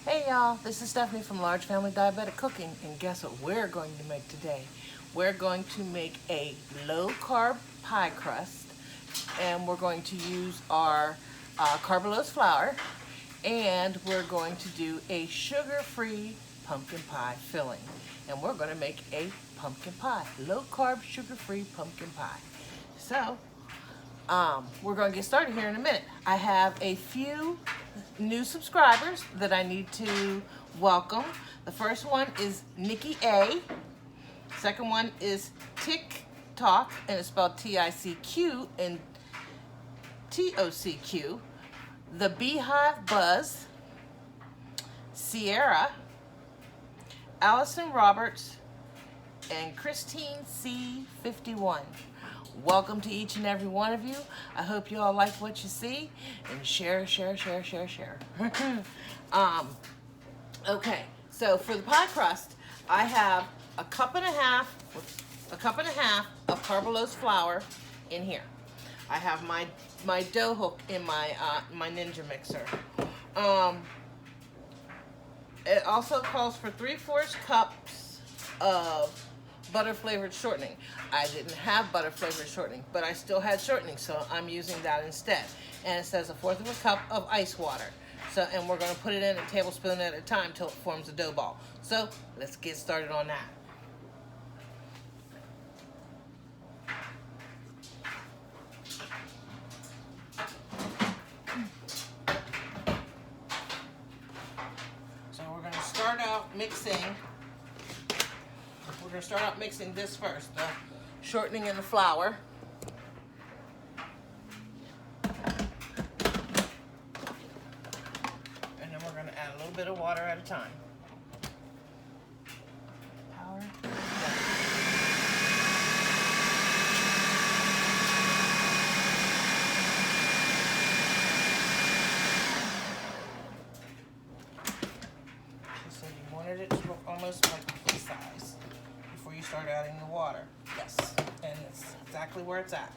Hey y'all, this is Stephanie from Large Family Diabetic Cooking, and guess what we're going to make today? We're going to make a low-carb pie crust, and we're going to use our carbulose flour, and we're going to do a sugar-free pumpkin pie filling. And we're going to make a pumpkin pie, low-carb, sugar-free pumpkin pie. So, we're going to get started here in a minute. I have a few new subscribers that I need to welcome. The first one is Nikki A. Second one is TikTok, and it's spelled T-I-C-Q and T-O-C-Q. The Beehive Buzz, Sierra, Allison Roberts, and Christine C51. Welcome to each and every one of you. I hope you all like what you see, and share. Okay, so for the pie crust, I have a cup and a half of carbulose flour in here. I have my dough hook in my my Ninja mixer. It also calls for 3/4 cups of butter flavored shortening. I didn't have butter flavored shortening, but I still had shortening, so I'm using that instead. And it says 1/4 cup of ice water. So, and we're going to put it in a tablespoon at a time till it forms a dough ball. So let's get started on that. So we're going to start out mixing. We're going to start out mixing this first, the shortening and the flour. And then we're going to add a little bit of water at a time. Power. So you wanted it to look almost like this size before you start adding the water. Yes, and it's exactly where it's at.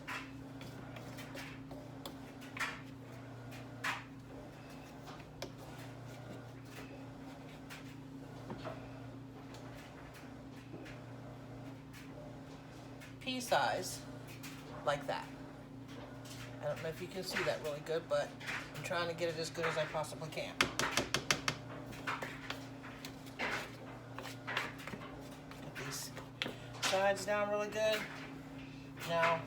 Pea size, like that. I don't know if you can see that really good, but I'm trying to get it as good as I possibly can. Sides down really good. Now,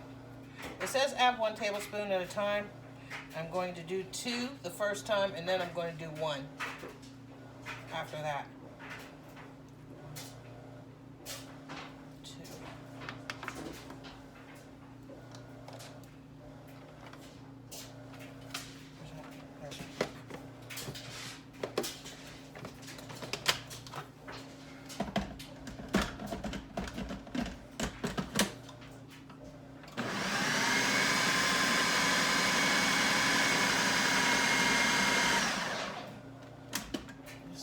it says add 1 tablespoon at a time. I'm going to do 2 the first time, and then I'm going to do 1 after that. 2.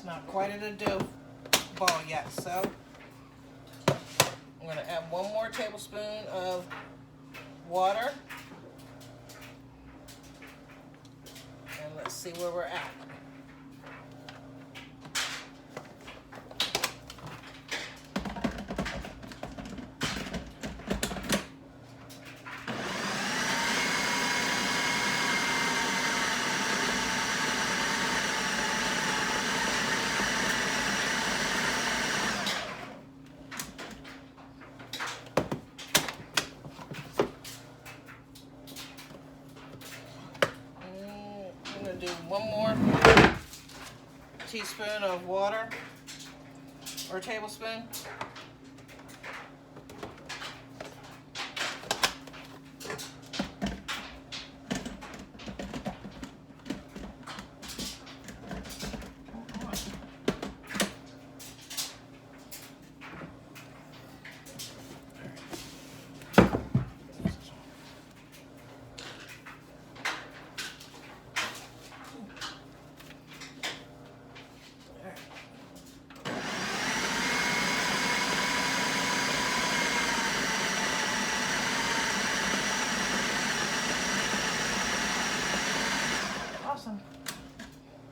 Not quite at a dough ball yet, so I'm going to add 1 more tablespoon of water, and let's see where we're at. Do 1 more teaspoon of water, or tablespoon.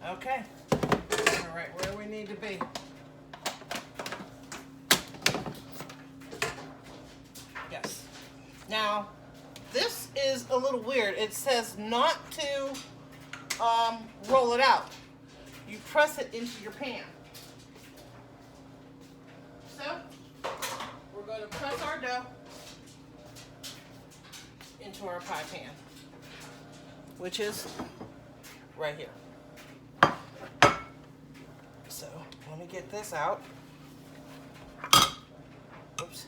Okay, right where we need to be. Yes. Now, this is a little weird. It says not to roll it out. You press it into your pan. So, we're going to press our dough into our pie pan, which is right here. So, let me get this out. Oops.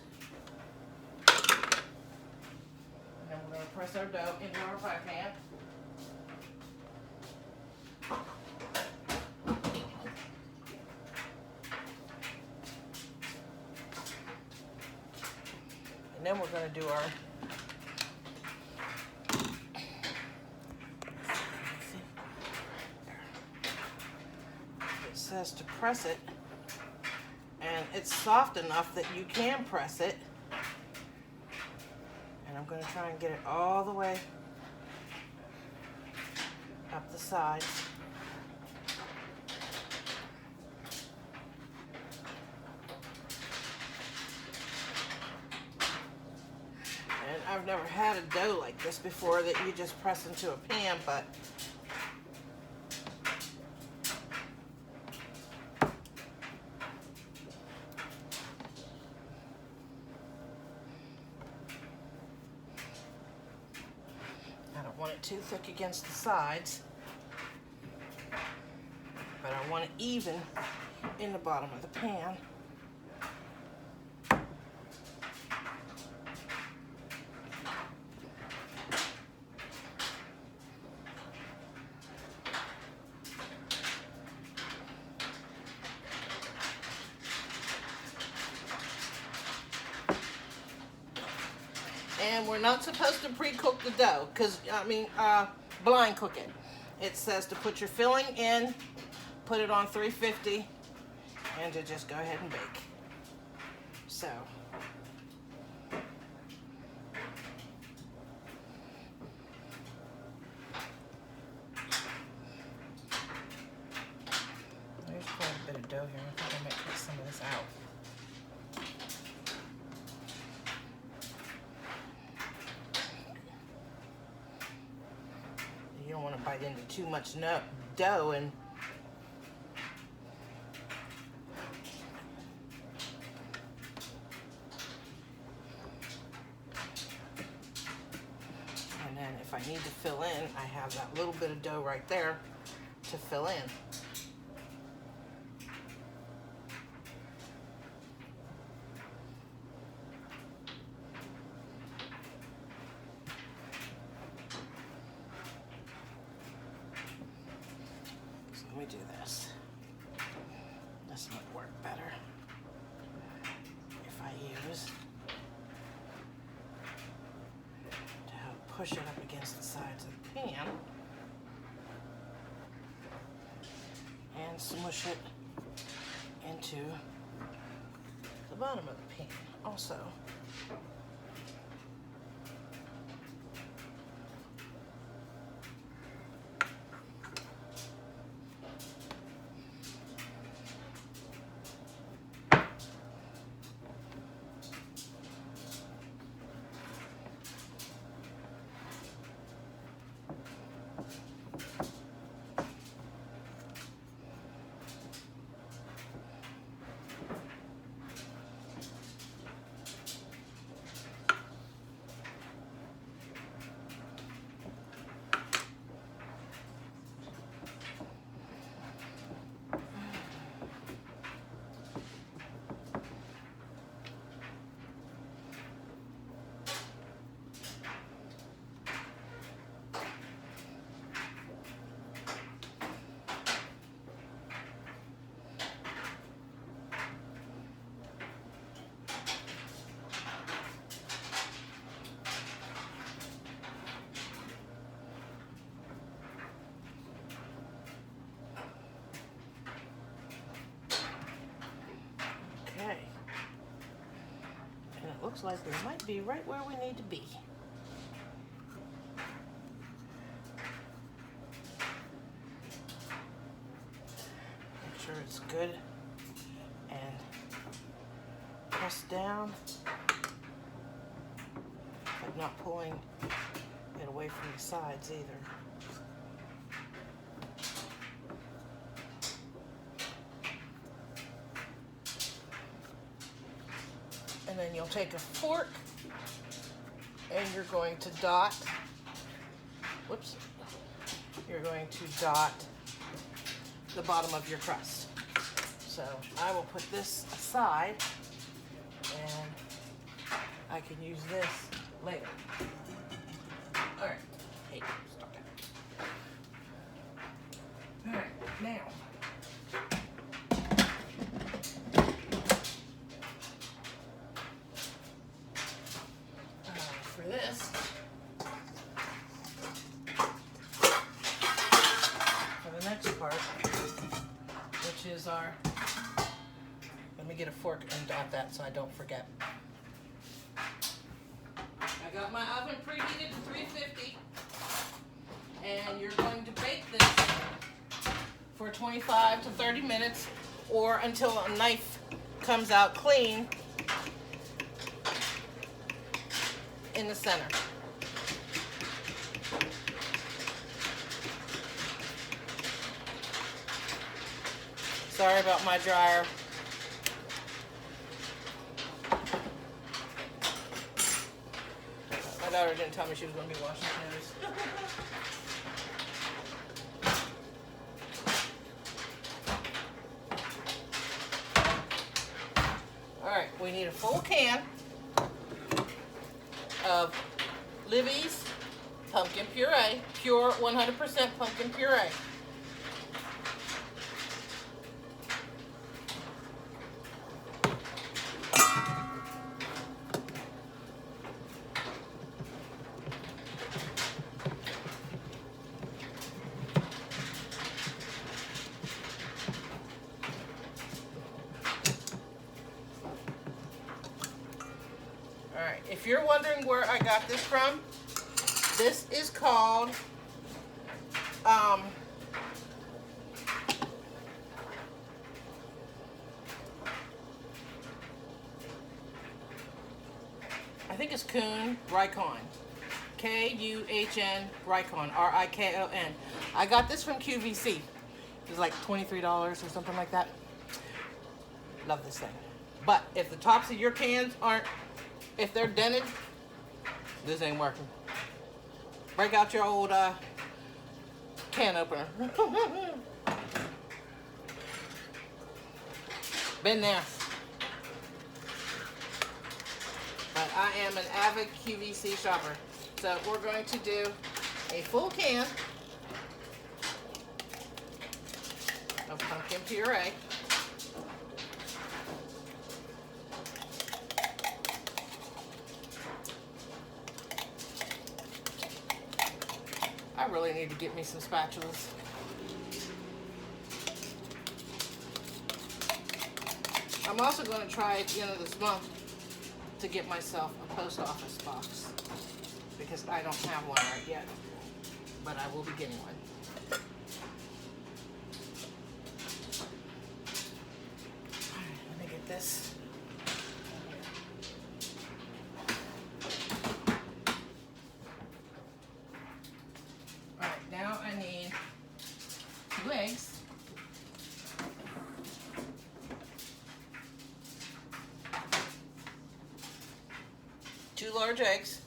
And then we're going to press our dough into our pie pan. And then we're going to do our says to press it, and it's soft enough that you can press it, and I'm going to try and get it all the way up the sides. And I've never had a dough like this before that you just press into a pan, but want it too thick against the sides, but I want it even in the bottom of the pan. And we're not supposed to pre-cook the dough, because, blind cook it. It says to put your filling in, put it on 350, and to just go ahead and bake. So, there's quite a bit of dough here. I think I might take some of this out. You don't want to bite into too much dough, and then if I need to fill in, I have that little bit of dough right there to fill in. Let me do this. This might work better if I use to help push it up against the sides of the pan and smush it into the bottom of the pan also. Okay. And it looks like we might be right where we need to be. Make sure it's good and pressed down, but not pulling it away from the sides either. And then you'll take a fork and you're going to dot, whoops, you're going to dot the bottom of your crust. So I will put this aside and I can use this later. All right, hey, stop that. All right, now, for this, for the next part, which is our, let me get a fork and dot that so I don't forget. I got my oven preheated to 350, and you're going to bake this for 25 to 30 minutes or until a knife comes out clean in the center. Sorry about my dryer. My daughter didn't tell me she was going to be washing clothes. All right, we need a full can of Libby's pumpkin puree, pure 100% pumpkin puree. Alright, if you're wondering where I got this from, this is called I think it's Kuhn Rikon. K-U-H-N Rikon, R-I-K-O-N. I got this from QVC. It was like $23 or something like that. Love this thing. But if the tops of your cans aren't, if they're dented, this ain't working. Break out your old can opener. Been there. But I am an avid QVC shopper. So we're going to do a full can of pumpkin puree. I really need to get me some spatulas. I'm also going to try at the end of this month to get myself a post office box because I don't have one right yet, but I will be getting one. All right, let me get this. All right, now I need 2 eggs. 2 large eggs.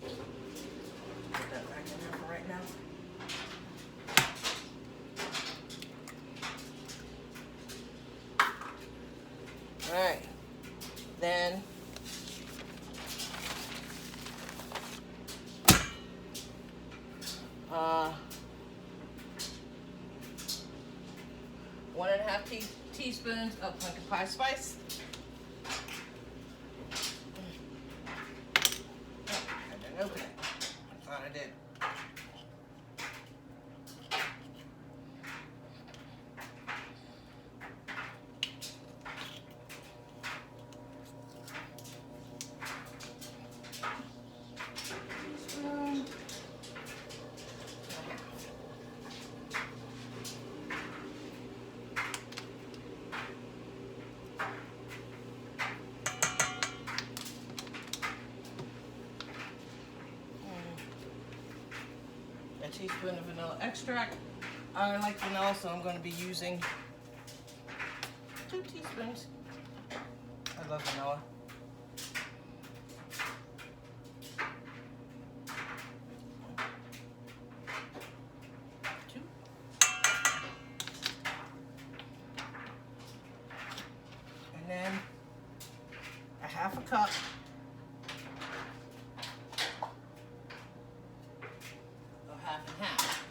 Put that back in there for right now. All right, then uh, 1.5 teaspoons of pumpkin pie spice. Oh, I didn't open it. I thought I did. a teaspoon of vanilla extract. I like vanilla, so I'm going to be using 2 teaspoons. I love vanilla. And then a half a cup of half and half.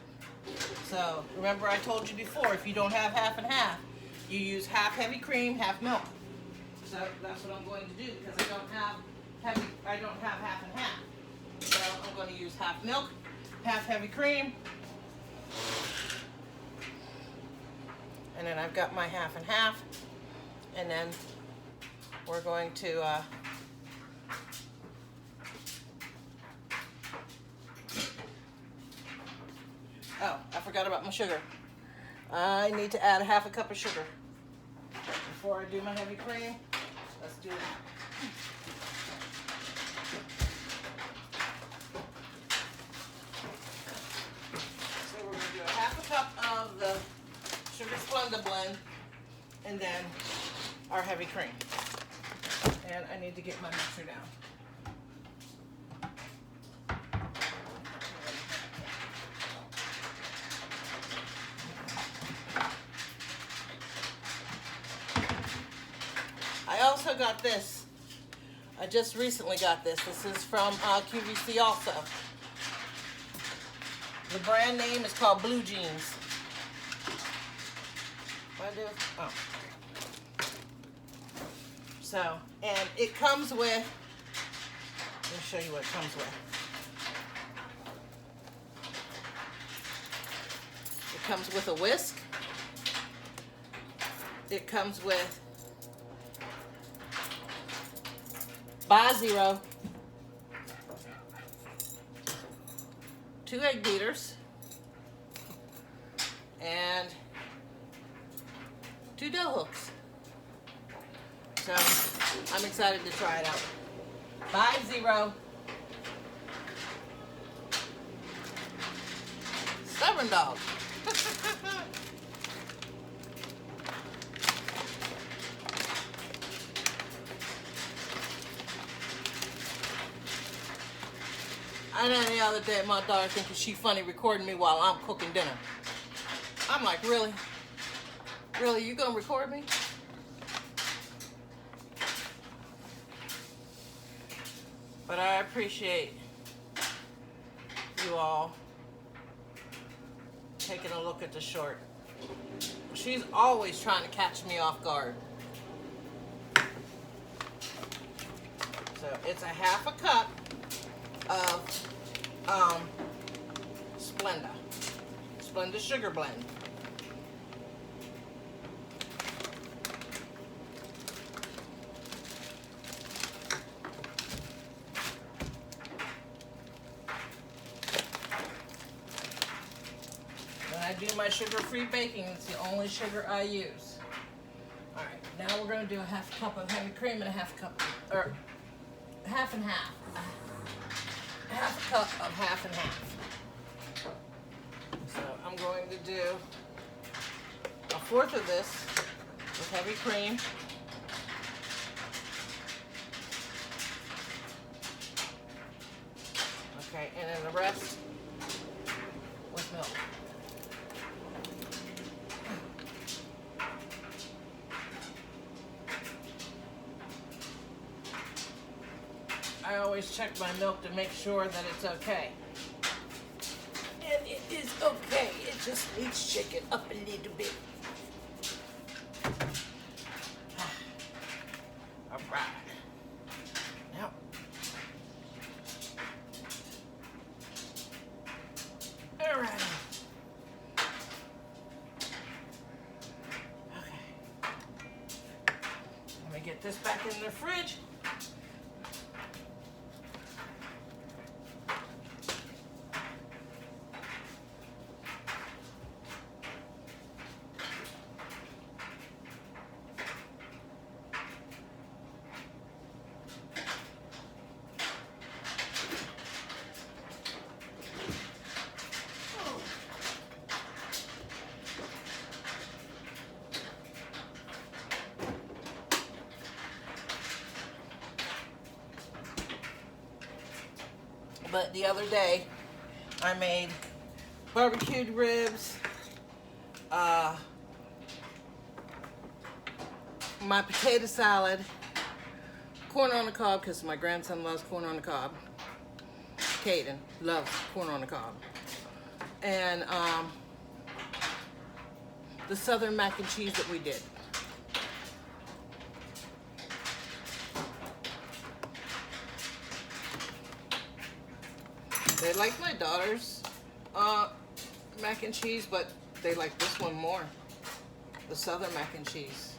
So remember I told you before, if you don't have half and half, you use half heavy cream, half milk. So that's what I'm going to do because I don't have half and half. So I'm going to use half milk, half heavy cream. And then I've got my half and half. And then we're going to oh, I forgot about my sugar. I need to add a half a cup of sugar before I do my heavy cream. Let's do that. So we're going to do a half a cup of the Sugar Splenda blend and then our heavy cream. And I need to get my mixer down. I also got this. I just recently got this. This is from QVC also. The brand name is called Blue Jeans. What I do? Oh. So, and it comes with, let me show you what it comes with. It comes with a whisk. It comes with by zero, 2 egg beaters, and 2 dough hooks. So I'm excited to try it out. By zero, stubborn dog. I know the other day my daughter thinking she funny recording me while I'm cooking dinner. I'm like, really? Really, you gonna record me? But I appreciate you all taking a look at the short. She's always trying to catch me off guard. So it's a half a cup of Splenda sugar blend. When I do my sugar-free baking, it's the only sugar I use. All right, now we're going to do a half a cup of heavy cream and a half a cup, or half and half. Half a cup of half and half. So I'm going to do a fourth of this with heavy cream. Okay, and then the rest with milk. I always check my milk to make sure that it's okay. And it is okay. It just needs shaken up a little bit. All right. Now, all right. Okay. Let me get this back in the fridge. But the other day, I made barbecued ribs, my potato salad, corn on the cob, because my grandson loves corn on the cob. Caden loves corn on the cob. And the southern mac and cheese that we did. They like my daughter's mac and cheese, but they like this one more. The southern mac and cheese.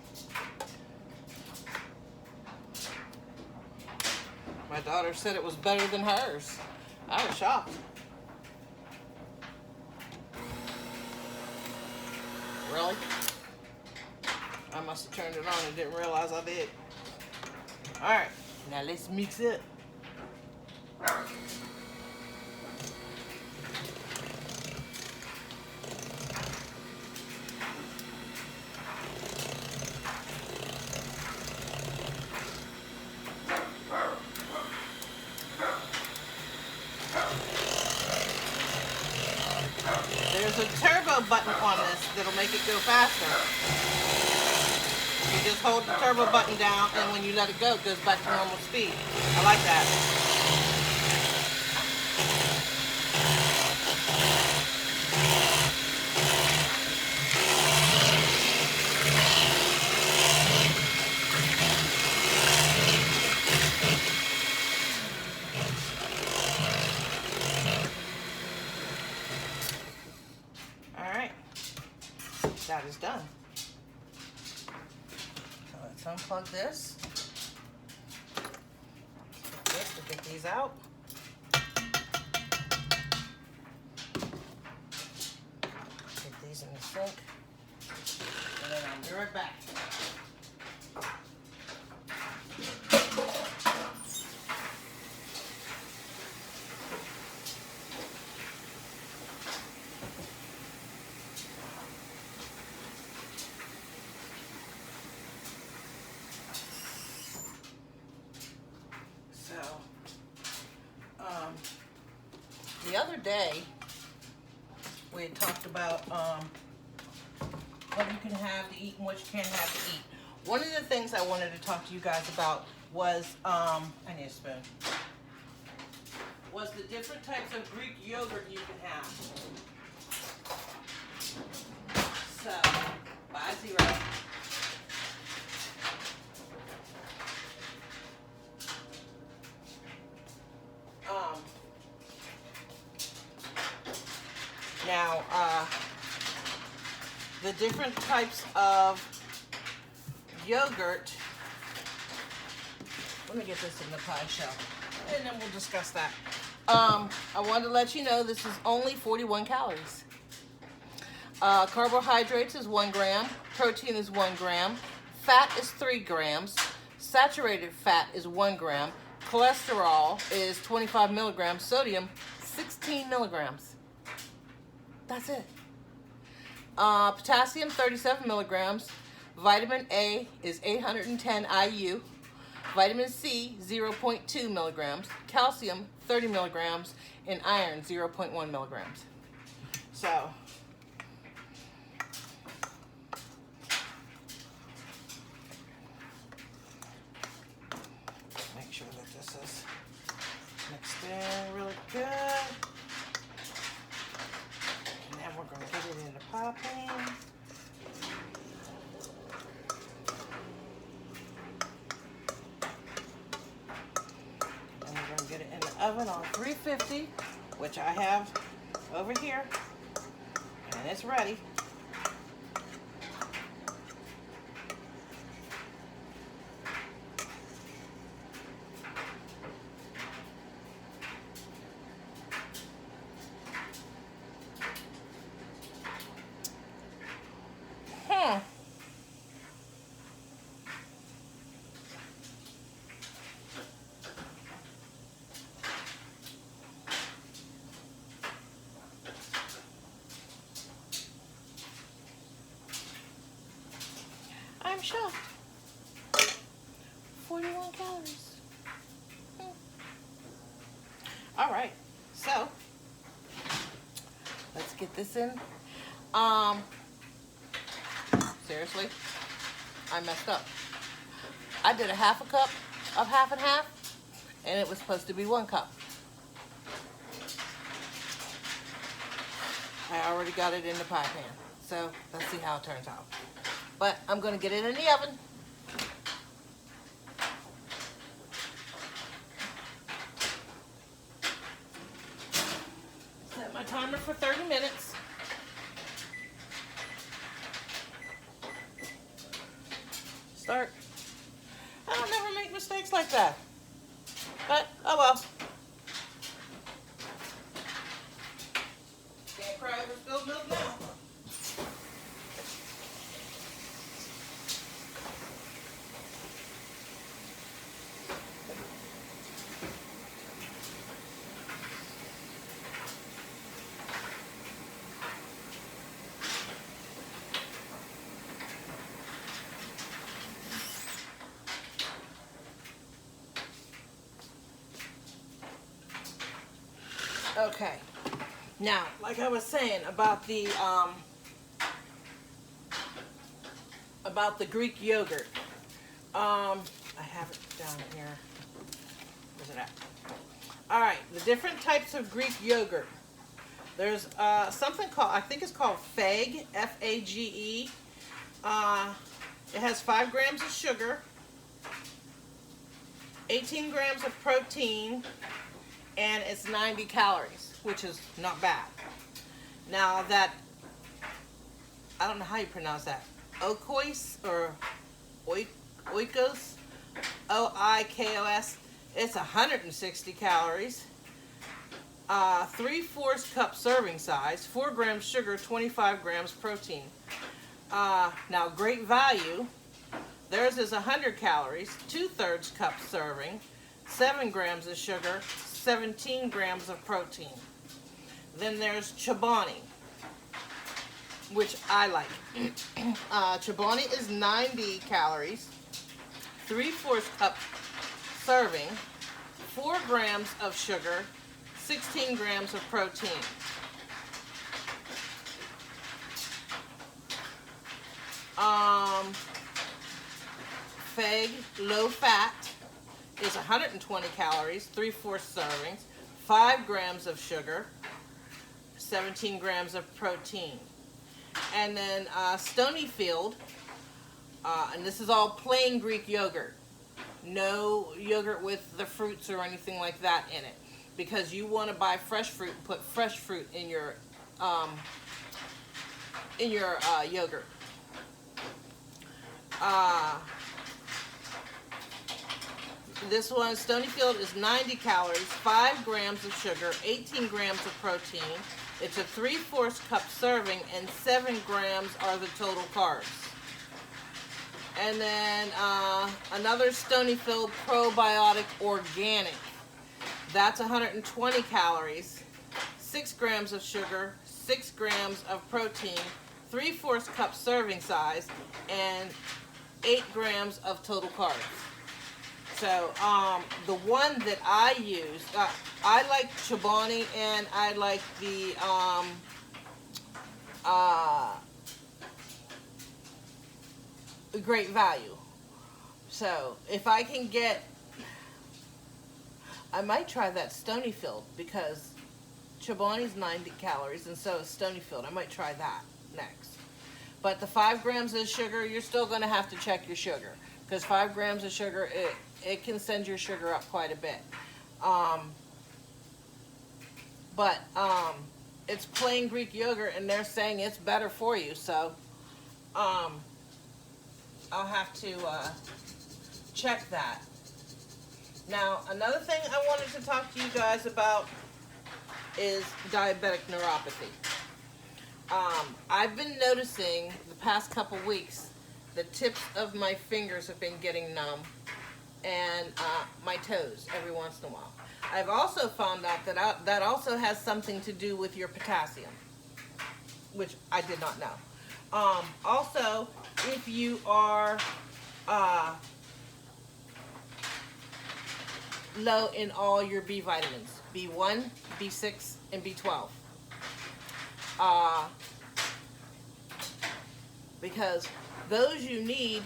My daughter said it was better than hers. I was shocked. Really? I must have turned it on and didn't realize I did. Alright, now let's mix it. There's a turbo button on this that'll make it go faster. You just hold the turbo button down, and when you let it go, it goes back to normal speed. I like that. That is done. So let's unplug this. This to get these out. Get these in the sink. And then I'll be right back. The other day, we had talked about what you can have to eat and what you can't have to eat. One of the things I wanted to talk to you guys about was, I need a spoon, was the different types of Greek yogurt you can have. So, buy zero. Now, the different types of yogurt, let me get this in the pie shell, and then we'll discuss that. I wanted to let you know this is only 41 calories. Carbohydrates is 1 gram, protein is 1 gram, fat is 3 grams, saturated fat is 1 gram, cholesterol is 25 milligrams, sodium 16 milligrams. That's it. Potassium, 37 milligrams. Vitamin A is 810 IU. Vitamin C, 0.2 milligrams. Calcium, 30 milligrams. And iron, 0.1 milligrams. So, make sure that this is mixed in really good. We're going to get it in the pie pan. And we're going to get it in the oven on 350, which I have over here. And it's ready. I'm shocked. 41 calories. All right, get this in. Seriously, I messed up. I did a half a cup of half and half, and it was supposed to be 1 cup. I already got it in the pie pan, so let's see how it turns out. But I'm going to get it in the oven. Set my timer for 30 minutes. Start. I don't never make mistakes like that. But, oh well. Can't cry over spilled milk now. Okay, now, like I was saying about the Greek yogurt, I have it down here. Where's it at? All right, the different types of Greek yogurt. There's something called, I think it's called FAGE, F-A-G-E. It has 5 grams of sugar, 18 grams of protein, and it's 90 calories, which is not bad. Now that, I don't know how you pronounce that, Oikos or Oikos, O-I-K-O-S, it's 160 calories, 3/4 cup serving size, 4 grams sugar, 25 grams protein. Now Great Value, theirs is 100 calories, 2/3 cup serving, 7 grams of sugar, 17 grams of protein. Then there's Chobani, which I like. Chobani is 90 calories, 3/4 cup serving, 4 grams of sugar, 16 grams of protein. FAGE low fat is 120 calories, 3/4 servings, 5 grams of sugar, 17 grams of protein. And then Stonyfield, and this is all plain Greek yogurt. No yogurt with the fruits or anything like that in it. Because you want to buy fresh fruit and put fresh fruit in your yogurt. This one, Stonyfield, is 90 calories, 5 grams of sugar, 18 grams of protein. It's a 3/4 cup serving, and 7 grams are the total carbs. And then another Stonyfield Probiotic Organic. That's 120 calories, 6 grams of sugar, 6 grams of protein, 3/4 cup serving size, and 8 grams of total carbs. So the one that I use, I like Chobani, and I like the Great Value. So if I can get, I might try that Stonyfield, because Chobani's 90 calories and so is Stonyfield. I might try that next. But the 5 grams of sugar, you're still going to have to check your sugar, because 5 grams of sugar, it can send your sugar up quite a bit. But it's plain Greek yogurt, and they're saying it's better for you, so I'll have to check that. Now, another thing I wanted to talk to you guys about is diabetic neuropathy. I've been noticing the past couple weeks the tips of my fingers have been getting numb, and my toes every once in a while. I've also found out that that also has something to do with your potassium, which I did not know. Also, if you are low in all your B vitamins, B1, B6, and B12. uh, because those you need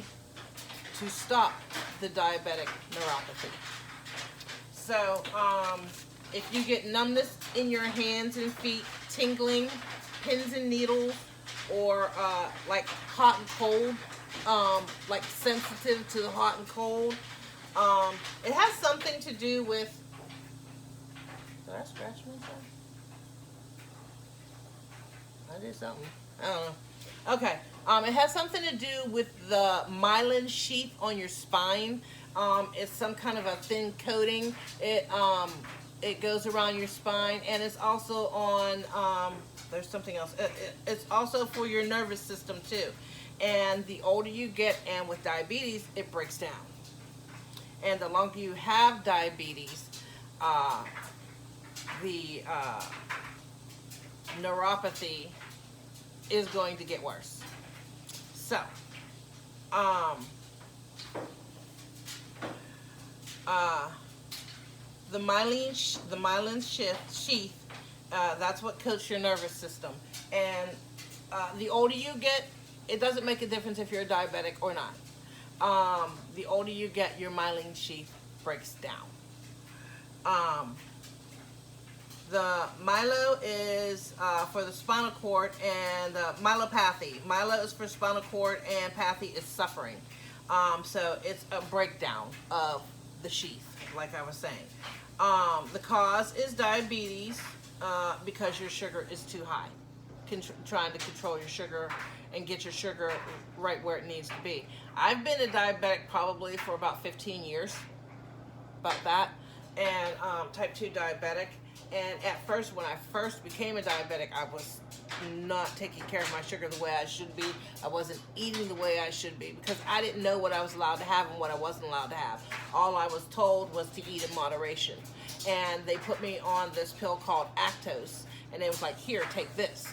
to stop the diabetic neuropathy. So, if you get numbness in your hands and feet, tingling, pins and needles, or like hot and cold, like sensitive to the hot and cold, it has something to do with. Did I scratch myself? I did something. I don't know. Okay. It has something to do with the myelin sheath on your spine. It's some kind of a thin coating. It goes around your spine, and it's also on. There's something else. It's also for your nervous system too. And the older you get, and with diabetes, it breaks down. And the longer you have diabetes, the neuropathy is going to get worse. So, the myelin sheath, that's what coats your nervous system. And the older you get, it doesn't make a difference if you're a diabetic or not. The older you get, your myelin sheath breaks down. The myelo is for the spinal cord, and myelopathy. Myelo is for spinal cord, and pathy is suffering. So it's a breakdown of the sheath, like I was saying. The cause is diabetes because your sugar is too high. Trying to control your sugar and get your sugar right where it needs to be. I've been a diabetic probably for about 15 years, about that, and type 2 diabetic. And at first, when I first became a diabetic, I was not taking care of my sugar the way I should be. I wasn't eating the way I should be because I didn't know what I was allowed to have and what I wasn't allowed to have. All I was told was to eat in moderation. And they put me on this pill called Actos, and it was like, here, take this.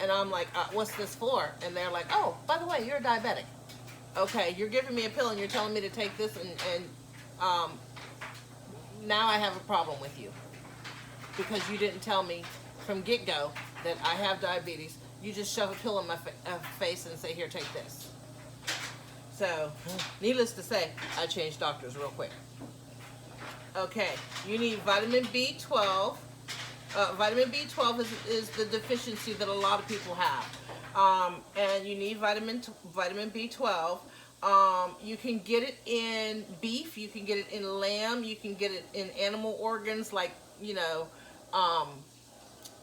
And I'm like, what's this for? And they're like, oh, by the way, you're a diabetic. Okay, you're giving me a pill and you're telling me to take this, and now I have a problem with you. Because you didn't tell me from get-go that I have diabetes. You just shove a pill in my face and say, here, take this. So, needless to say, I changed doctors real quick. Okay, you need vitamin B12. Vitamin B12 is the deficiency that a lot of people have. And you need vitamin B12. You can get it in beef, you can get it in lamb, you can get it in animal organs like,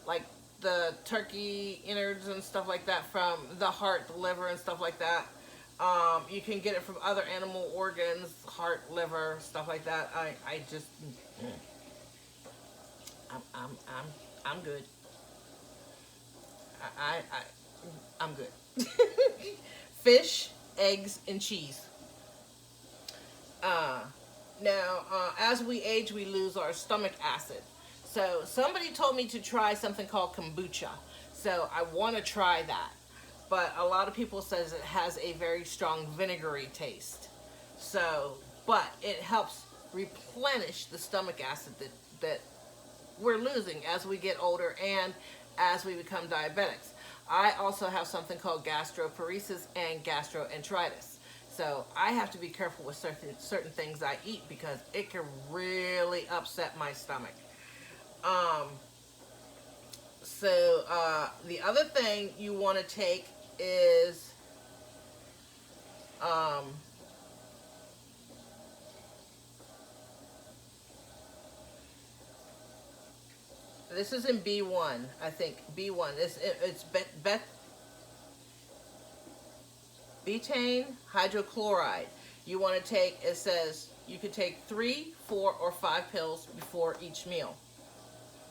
like the turkey innards and stuff like that, from the heart, the liver and stuff like that. You can get it from other animal organs, heart, liver, stuff like that. I just, I'm good. I'm good. Fish, eggs, and cheese. Now, as we age, we lose our stomach acid. So somebody told me to try something called kombucha. So I want to try that. But a lot of people says it has a very strong vinegary taste. So, but it helps replenish the stomach acid that we're losing as we get older and as we become diabetics. I also have something called gastroparesis and gastroenteritis. So I have to be careful with certain things I eat because it can really upset my stomach. So the other thing you want to take is this is in B1, I think. B1. It's betaine hydrochloride. You want to take, it says you could take 3, 4, or 5 pills before each meal.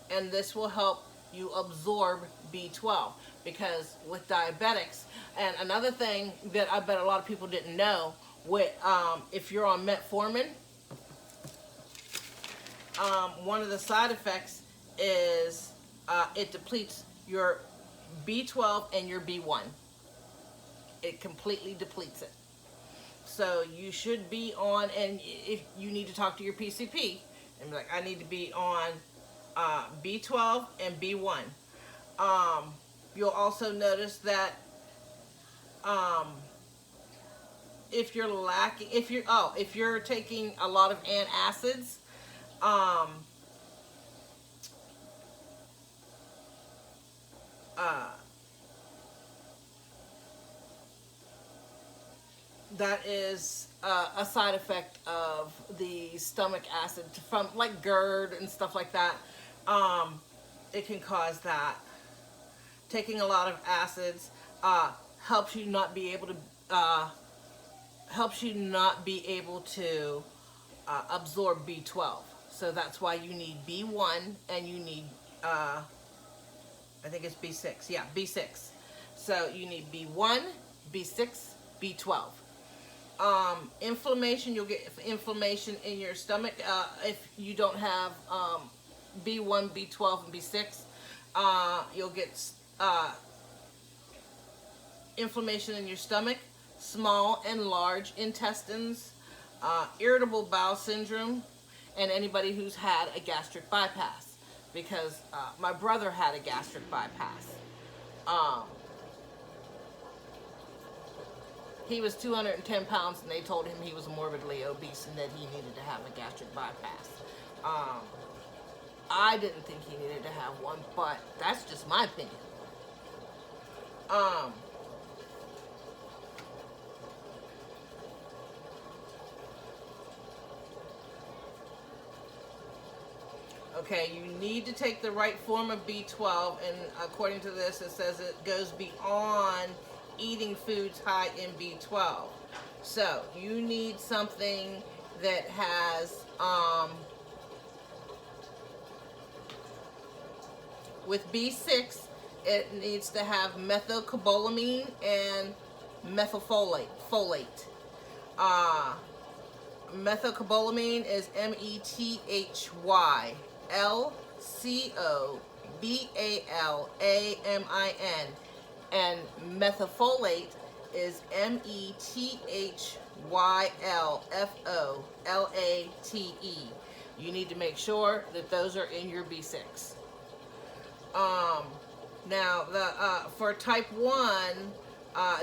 And this will help you absorb B12, because with diabetics, and another thing that I bet a lot of people didn't know, with if you're on metformin, one of the side effects is it depletes your B12 and your B1. It completely depletes it. So you should be on, and if you need to talk to your PCP and be like, I need to be on B12 and B1. You'll also notice that if you're lacking, if you're taking a lot of antacids, um, uh, that is a side effect of the stomach acid from like GERD and stuff like that. It can cause that. Taking a lot of acids helps you not be able to absorb B12. So that's why you need B1 and you need I think it's B6. Yeah, B6. So you need B1, B6, B12. Inflammation, you'll get inflammation in your stomach if you don't have B1, B12, and B6. You'll get inflammation in your stomach, small and large intestines, irritable bowel syndrome, and anybody who's had a gastric bypass. Because my brother had a gastric bypass. He was 210 pounds and they told him he was morbidly obese and that he needed to have a gastric bypass. I didn't think he needed to have one, but that's just my opinion. Okay, you need to take the right form of B12, and according to this, it says it goes beyond eating foods high in B12. So you need something that has, with B6, it needs to have methylcobalamin and methylfolate. Methylcobalamin is METHYLCOBALAMIN, and methylfolate is METHYLFOLATE. You need to make sure that those are in your B6. Now, for type 1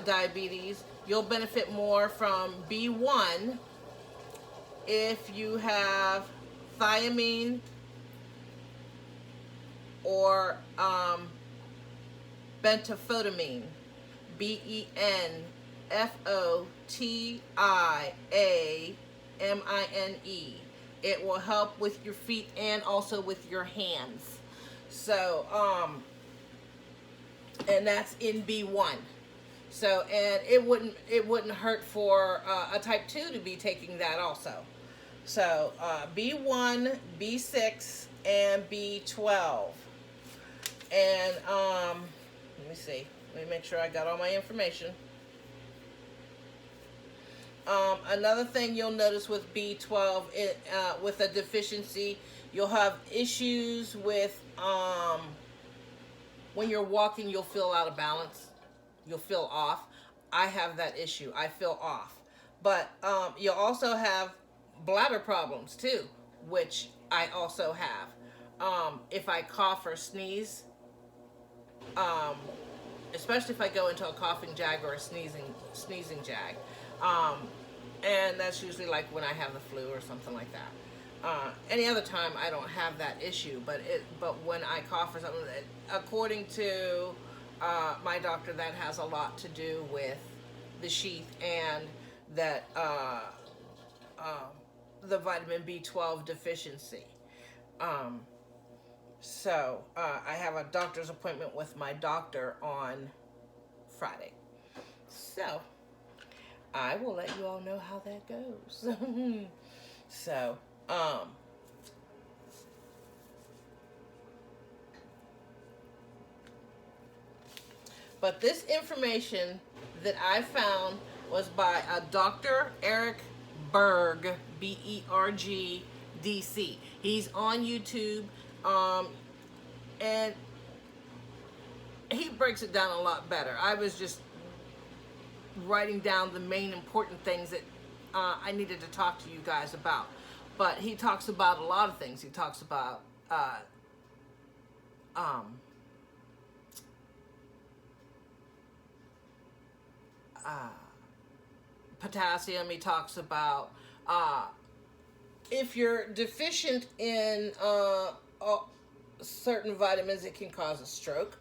diabetes, you'll benefit more from B1 if you have thiamine or benfotiamine, BENFOTIAMINE. It will help with your feet and also with your hands. So, and that's in B1. So, and it wouldn't hurt for a type 2 to be taking that also. So, B1, B6, and B12. And, let me see. Let me make sure I got all my information. Another thing you'll notice with B12, with a deficiency, you'll have issues with, when you're walking, you'll feel out of balance. You'll feel off. I have that issue. I feel off. But you'll also have bladder problems too, which I also have. If I cough or sneeze, especially if I go into a coughing jag or a sneezing jag, and that's usually like when I have the flu or something like that. Any other time I don't have that issue, but when I cough or something, according to my doctor, that has a lot to do with the sheath and that the vitamin B12 deficiency. So I have a doctor's appointment with my doctor on Friday. So I will let you all know how that goes. So, but this information that I found was by a Dr. Eric Berg, B-E-R-G, D-C. He's on YouTube, and he breaks it down a lot better. I was just writing down the main important things that I needed to talk to you guys about. But he talks about a lot of things. He talks about potassium. He talks about if you're deficient in certain vitamins, it can cause a stroke.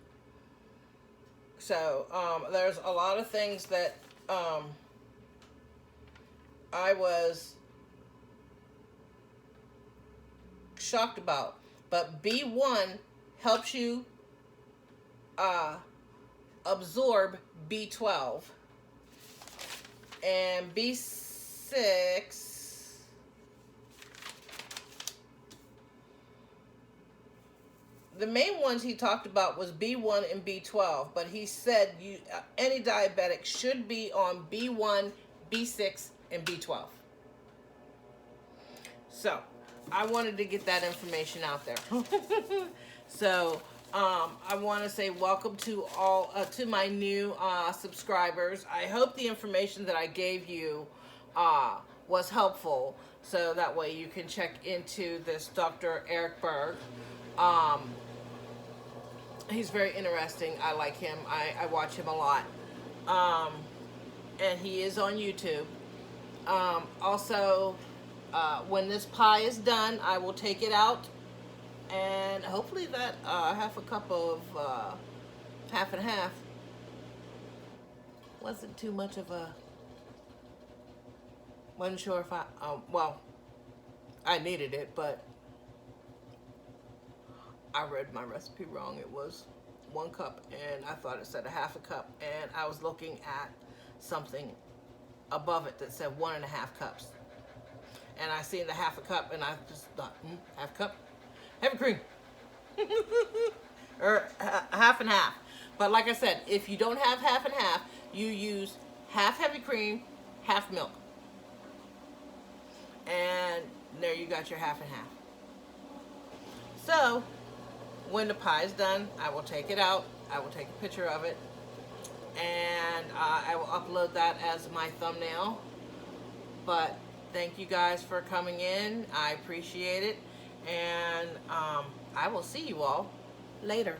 So there's a lot of things that I was shocked about. But B1 helps you absorb B12. And B6 the main ones he talked about was B1 and B12, but he said any diabetic should be on B1, B6, and B12. So I wanted to get that information out there. So I want to say welcome to all to my new subscribers. I hope the information that I gave you was helpful, so that way you can check into this Dr. Eric Berg. He's very interesting. I like him. I watch him a lot. And he is on YouTube. Also, when this pie is done, I will take it out, and hopefully that half a cup of half and half wasn't too much of a, wasn't sure if I, well, I needed it, but I read my recipe wrong. It was 1 cup, and I thought it said a half a cup, and I was looking at something above it that said 1.5 cups. And I seen the half a cup, and I just thought, half cup? Heavy cream. Or half and half. But like I said, if you don't have half and half, you use half heavy cream, half milk. And there you got your half and half. So, when the pie is done, I will take it out. I will take a picture of it. And I will upload that as my thumbnail. But thank you guys for coming in. I appreciate it. And I will see you all later.